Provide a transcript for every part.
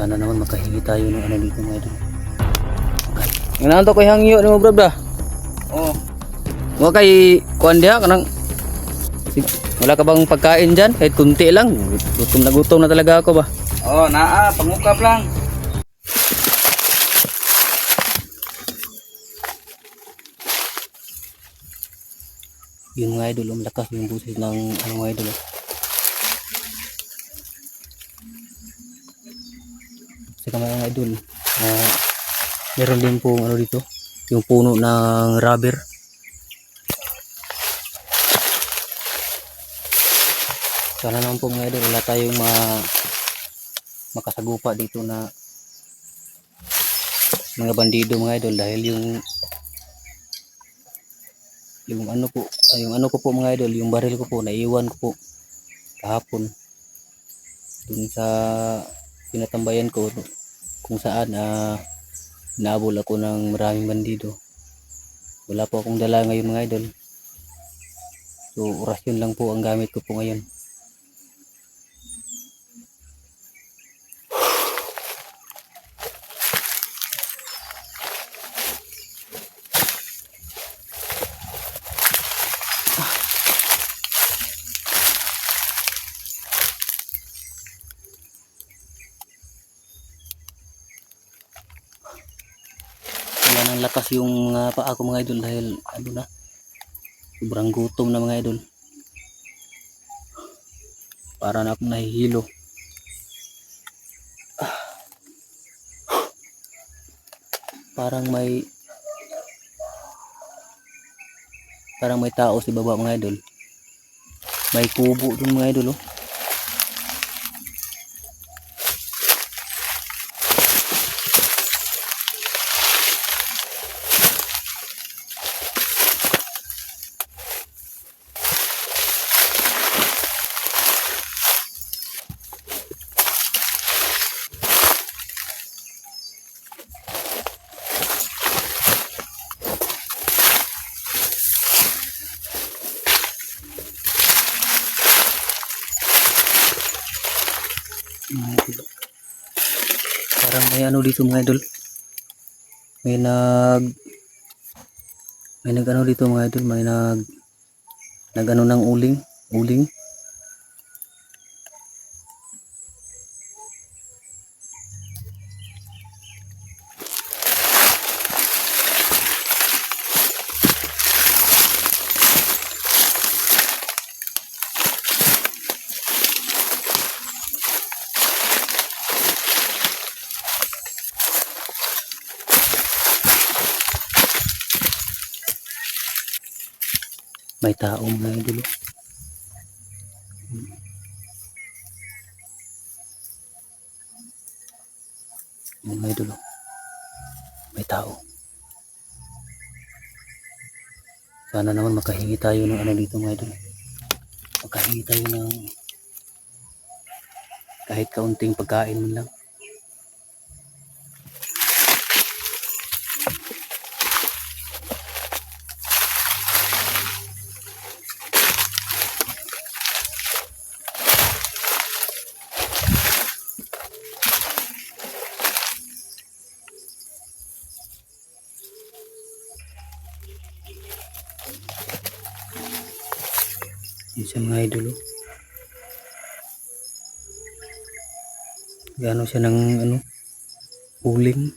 Sana naman makahingi tayo ng ano dito mga idol. Nganaon to koy hangyo ni mo brad ba? Oh, Wa kay kuan diha kanang wala ka bang pagkain diyan kahit kunti lang. Gutom na talaga ako ba. oh, naa, pangukap lang. Yung mga idol, malakas yung busis ng ano mga idol. Saka mga idol, meron din pong ano dito, yung puno ng rubber. Sana naman po mga idol, wala tayong makasagupa dito na mga bandido mga idol dahil yung ano po, yung ano ko po mga idol, yung baril ko po, naiwan ko po kahapon dun sa pinatambayan ko kung saan naabol ako ng maraming bandido. Wala po akong dala ngayon mga idol, so orasyon lang po ang gamit ko po ngayon. Wala nang lakas yung mga paa ko mga idol dahil ano na, sobrang gutom na mga idol. Para na akong nahihilo. Parang may tao sa baba mga idol. May kubo dun mga idol oh. Parang may ano dito mga idol. May nag ano dito mga idol, may nag ano ng uling. May tao mga idol. Mga idol, may tao. Sana naman makahingi tayo ng ano dito mga idol. Makahingi tayo ng kahit kaunting pagkain man lang. Yun siya mga idol oh. Gano siya ng ano, uling.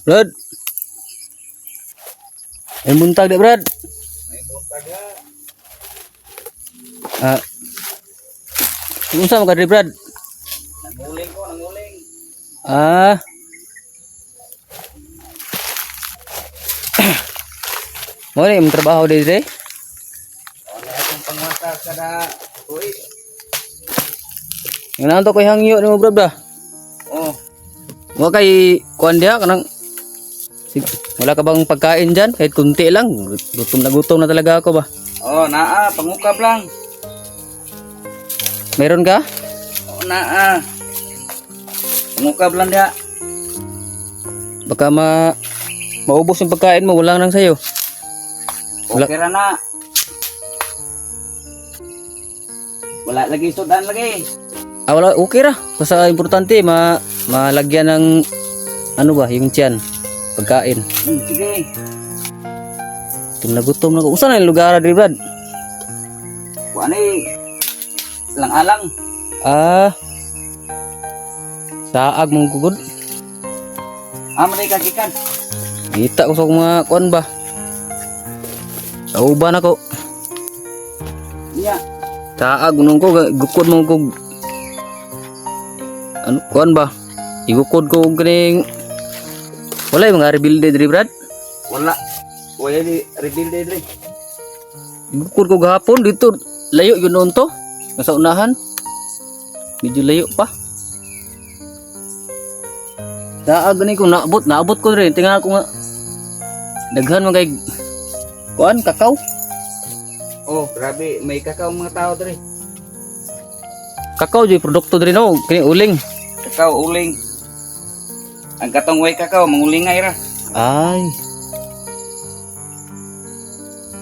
Brad, ay buntag deh Brad. May buntag ha. Unsa man ka diri Brad? Nanguling ko, nanguling. Mo ni trabaho diri. Wala akong pangwasa kada tuig. Nganaon to koy hangyo ni mo Brad ba? Oh, Wa kay kuan diha kanang Sige. Wala ka bang pagkain dyan? Kahit kunti lang. Gutom na talaga ako ba? Oh, naa, pangukab lang. Meron ka? Oh, naa. Pangukab lang diha. Baka maubos yung pagkain mo. Wala nang sayo. Wala. Okay ra na. Wala lagi sudan lagi. Wala. Okay ra. Basta importante, malagyan ng ano ba, yung tiyan. Pagkain. Sige. Gutom na ko. Usan na yung lugar, Brad? Kuan ni lang-alang. Saag mong gugod. Manay kagikan. Kita ko sa mga kuan ba? Sa uban ako. Iya. Saag nung ko, gukod mo ko. Ano, kuan ba? Igukod ko ganing. Wala yung mga rebuild diri, Brad. Wala. Wala di reveal dre. Igukod ko gahapon dito. Layo yun noon to. Nasa unahan. Medyo layo pa. Saag ni ko naabot ko rin. Tingnan ko nga. Daghan mo kay kuan, kakao. Oh, grabe, may kakao mga tao dre. Kakao joy produkto diri no, kini uling. Kakao uling. Ang katong way kakao mangulingay ra. Ay.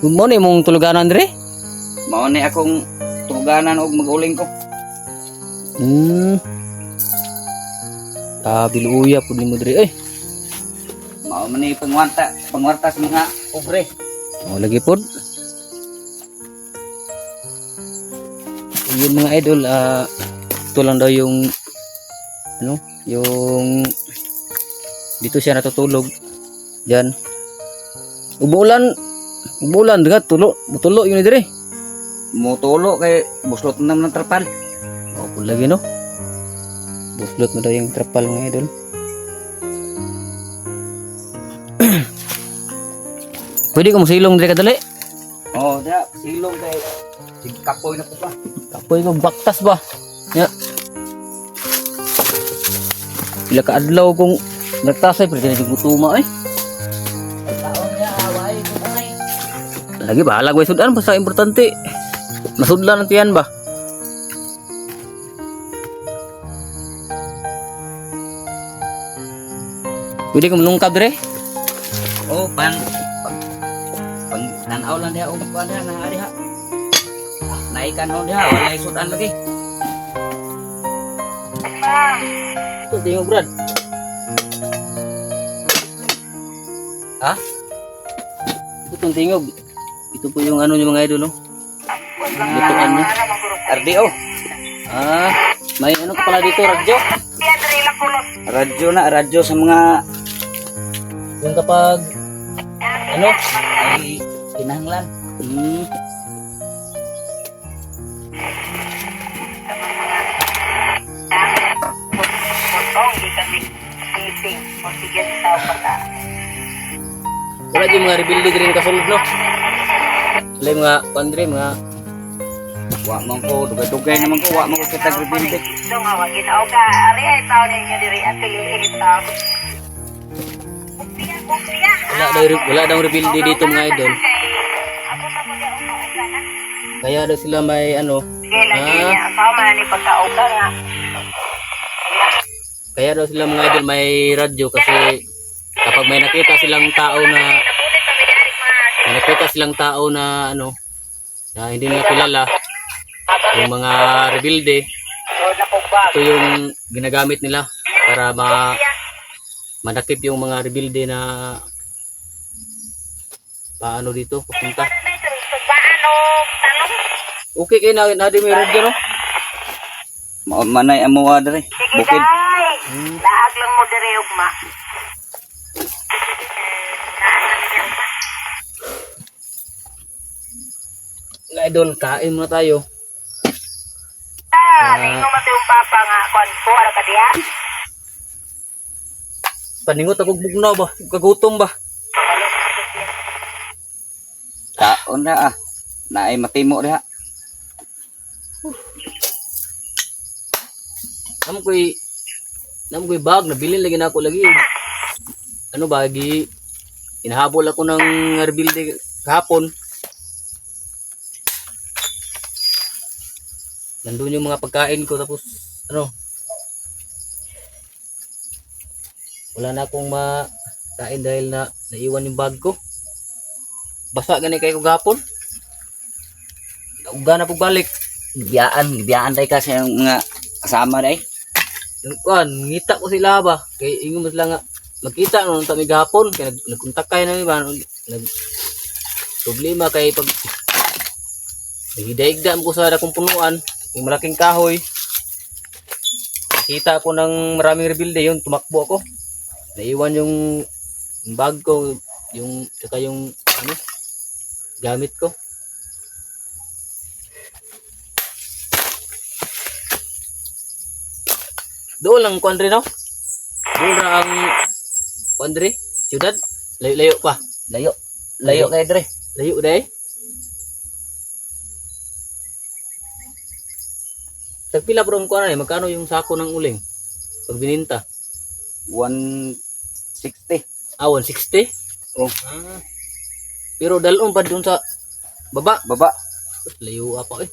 Mo ni mong tuluganan diri? Mao ni akong tuganan og maguling ko. Biluya pud nimo diri. Mao man ni pangwarta sa mga pobre. Oh, lagi pod. Yun mga idol, ito lang daw yung ano, yung dito siya natutulog. Diyan. Ubulan dagat tulo yun dire. Mutulo kay buslot na ng trapal. Oh, pud lagi no. Buslot mo daw yung trapal mga idol. Pwede ko masilong dire kadali. Oh, da silong kay kapoy na po pa. Kapoy ko baktas ba? Ya. Pila ka adlaw kong nagtasay pero kini gutuma Taon niya away ko ay. Lagi bahala ko sudan basta importante. Masudlan ang tiyan ba? Pwede ko malungkab dire? Oh, pang tanaw lang diha og kuan diha na diha. Naikan ho diha wala sudan lagi. Ito tingog Brad. Ha? Ito tingog. Ito po yung ano yung mga idol no. Lutuan niya. RDO. May ano ka pala dito, radyo? Radyo sa mga Yung kapag ano? ay kinahanglan. Wala yung mga rebuild din kasulod no? Wala yung mga pandre, mga Wa man ko dugay-dugay naman ko wa man ko kita rebuild. So nga wag ginaw ka ari ay tao ninyo diri at piliin tao. wala daw rebuild dito mga idol. Ako sa pag sana. Kaya daw sila may ano, Lagi niya ako man ni pagkauka nga. kaya daw sila mga idol may radyo kasi kapag may nakita silang tao na ano na hindi nila kilala yung mga rebelde, ito yung ginagamit nila para manakip yung mga rebelde na paano dito pupunta. Okay kayo na di may radyo no? Manay amuwa dere. Bukid. Laag lang mo diri ugma. Mga idol, kain muna tayo. Ringo mati yung papa nga kwan ko ala ka diha. Paningot ako bugnaw ba? Kagutom ba? Taon na naay matimo diha. Nam ko'y bag, nabili lagi na ako lagi. Ano ba, hinahabol ako ng rebuilde kahapon. Nandun yung mga pagkain ko tapos ano, wala na akong makain dahil na naiwan yung bag ko. Basa gani kayo gahapon. Nauga na pagbalik. Gibiyaan tayo kasi yung mga kasama day. Yung kuan, ngita ko sila ba? Kay ingon mo sila nga magkita no nung tami gahapon kay nagkontak kayo na ba nag problema kay pag naghidaigda mo ko sa dakong punuan, yung malaking kahoy. Nakita ako ng maraming rebuilde yun, tumakbo ako. Naiwan yung bag ko, yung saka yung ano, gamit ko. Doon lang kuandre no? Doon lang ang kuandre, siyudad. Layo-layo pa. Layo kayo dre. Layo dai. Tagpila bro ko na magkano yung sako ng uling pag bininta? 160. 160? Oh. Pero dalon pa dun sa baba. Baba. Layo apa eh.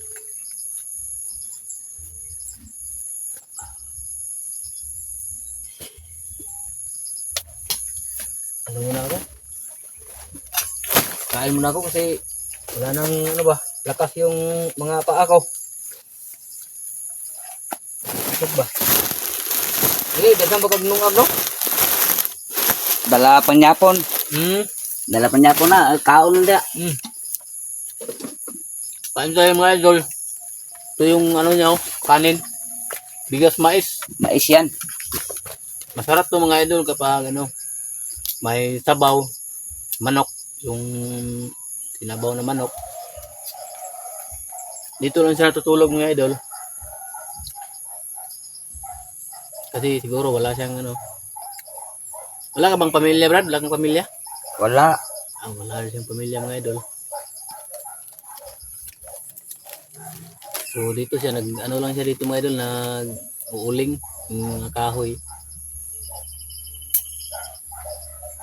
Ano muna ako? Kain muna ako kasi wala nang ano ba, lakas yung mga paa ko. Sakit ba? Eh, dagang ba kag nungag no? Dala panyapon. Dala panyapon na. Kaon na. Kain tayo mga idol. Ito yung ano niya, kanin. Bigas mais. Mais yan. Masarap to mga idol kapag ano, may sabaw, manok, yung sinabaw na manok. Dito lang siya natutulog mga idol. Kasi siguro wala siyang ano. Wala ka bang pamilya, Brad? Wala kang pamilya? Wala. Wala rin siyang pamilya mga idol. So dito siya ano lang siya dito mga idol, nag-uuling yung mga kahoy.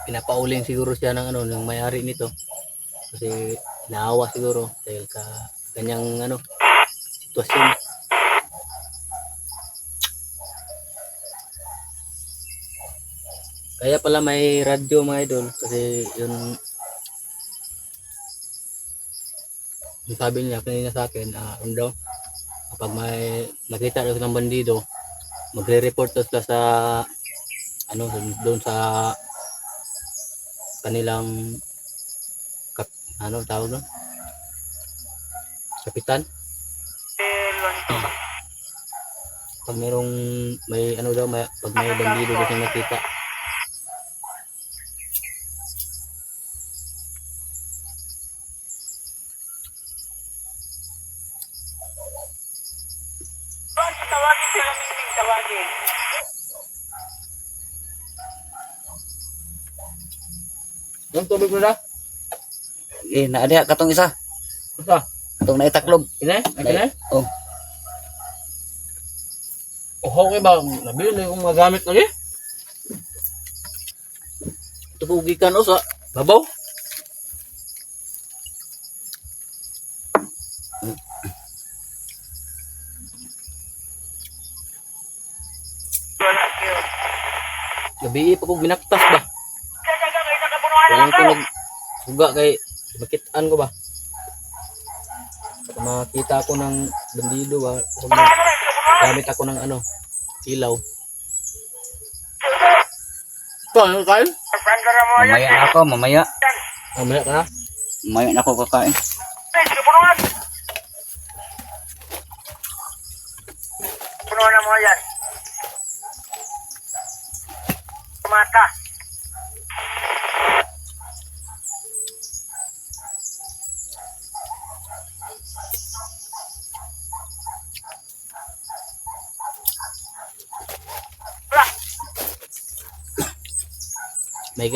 Pinapauling siguro siya ng ano ng may-ari nito. Kasi naawa siguro dahil ka kanyang ano sitwasyon. Kaya pala may radyo mga idol kasi yun yung sabi niya kanina sa akin, ano daw, kapag may nakita daw ng bandido, magre-report daw sila sa ano doon sa kanilang ano tawag doon? Kapitan. Pag merong may ano daw, pag may bandido daw siya nakita, Tawagin. yung tubig mo na? Naadiha katong isa. Isa? Katong naitaklob. Inay? Inay? Oh. Okay ba? Nabili na yung magamit lagi? Ito po gikan o sa babaw? Gabi pa ko binaktas ba? Walang ko nagsuga kay makitaan ko ba? Pag makita ako ng bandido ba, gamit ako ng ano, ilaw. Ito, ano kain? Mamaya na ako, mamaya. Mamaya ka na? Mamaya na ako kakain. Punuan na mo yan. Mata. May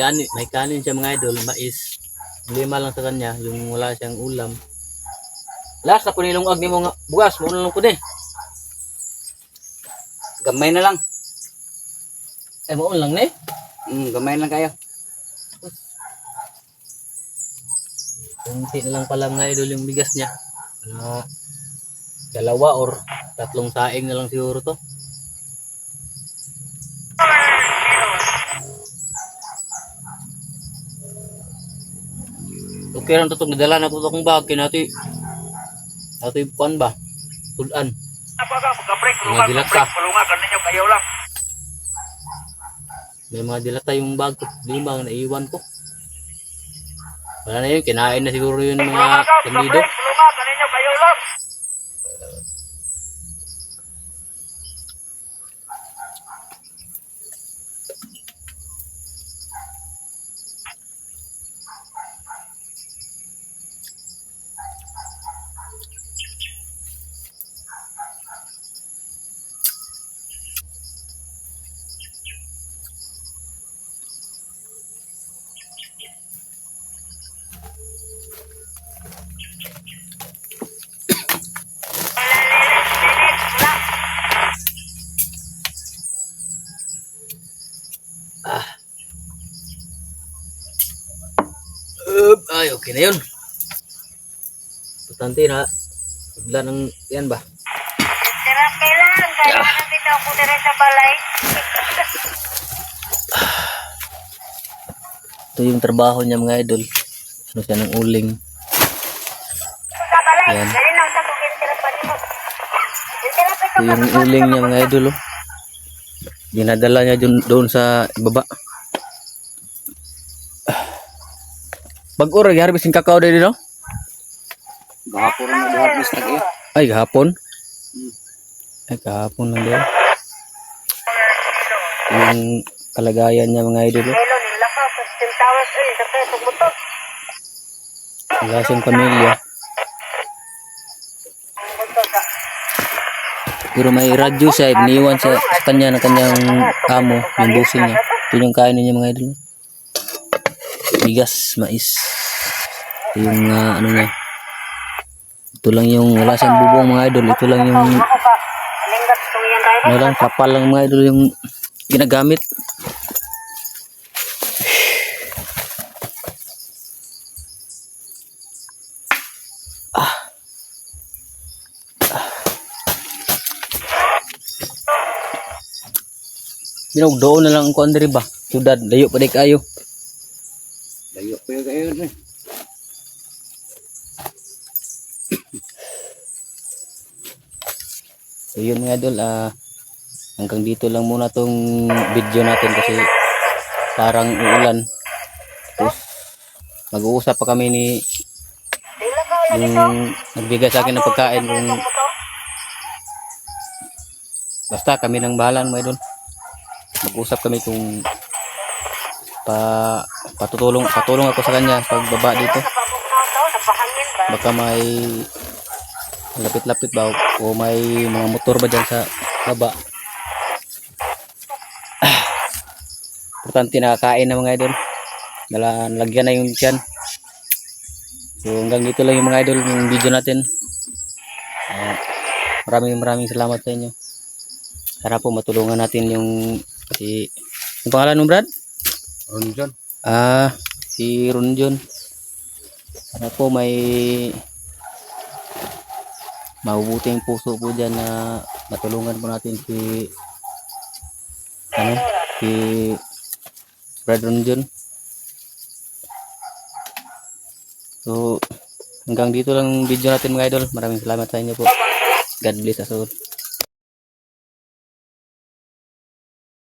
kanin siya mga idol, mais. Problema lang sa kanya, yung wala siyang ulam. Last na po nilungag ni mo nga bugas, mo lang po din. Gamay na lang. Mo lang ni. Gamay lang kayo. Kunti na lang pala mga idol yung bigas niya. Dalawa or tatlong saing na lang siguro to. Okay lang to itong nadala na ko itong bag. Kinati kuan ba? Tulan. Apa ka, magka-break, Mga dilata. palungan ninyo kayo lang. May mga dilata yung bag ko. Di ba naiwan ko? Wala na yun. Kinain na siguro yun mga kandido. Palungan ninyo kayo lang. Ay, okay na yun. Importante na. Bigla ng yan ba? Tira kailan, kaya nandito ako dire sa balay. Ito yung trabaho niya mga idol. Ano siya ng uling. Sa balay, Yan. dali lang sa bukid sila pa nimo. Ito yung uling niya mga idol. Oh. Dinadala niya doon sa baba. Bag-ora, harvest yung kakao din, no? Gahapon na di-harvest lagi. Ay, gahapon. Ay, gahapon lang din. Yung kalagayan niya mga idol. Oh. Melo ni lakaw sa tintawas sa peso butot. Wala siyang pamilya. Pero may radyo siya, iniwan sa kanya ng kanyang amo, yung busi niya. Ito yung kain niya mga idol. Bigas, mais. Ito yung ano niya. Ito lang yung wala siyang bubong mga idol. Ito lang yung Ako pa, linggat tong yan tayo. ano lang, kapal lang mga idol yung ginagamit. Binugdoon na lang ang kuan diri ba? Sudad, layo pa di kayo. Layo pa yun kayo. So yun mga idol, hanggang dito lang muna tong video natin kasi parang uulan. Tapos mag-uusap pa kami ni yung nagbigay sa akin ng pagkain kung basta kami nang bahala mga idol. Mag-usap kami kung patulong ako sa kanya pagbaba dito. Baka may lapit-lapit ba o may mga motor ba dyan sa baba. Importante nakakain na mga idol. Nalagyan na yung tiyan. So hanggang dito lang yung mga idol yung video natin. Maraming salamat sa inyo. Sana po matulungan natin yung kasi yung pangalan mo Brad? Ronjon. Si Ronjon. Sana po may mabubuting puso po dyan na matulungan po natin si Brad Ronjon. So hanggang dito lang video natin mga idol. Maraming salamat sa inyo po. God bless us all.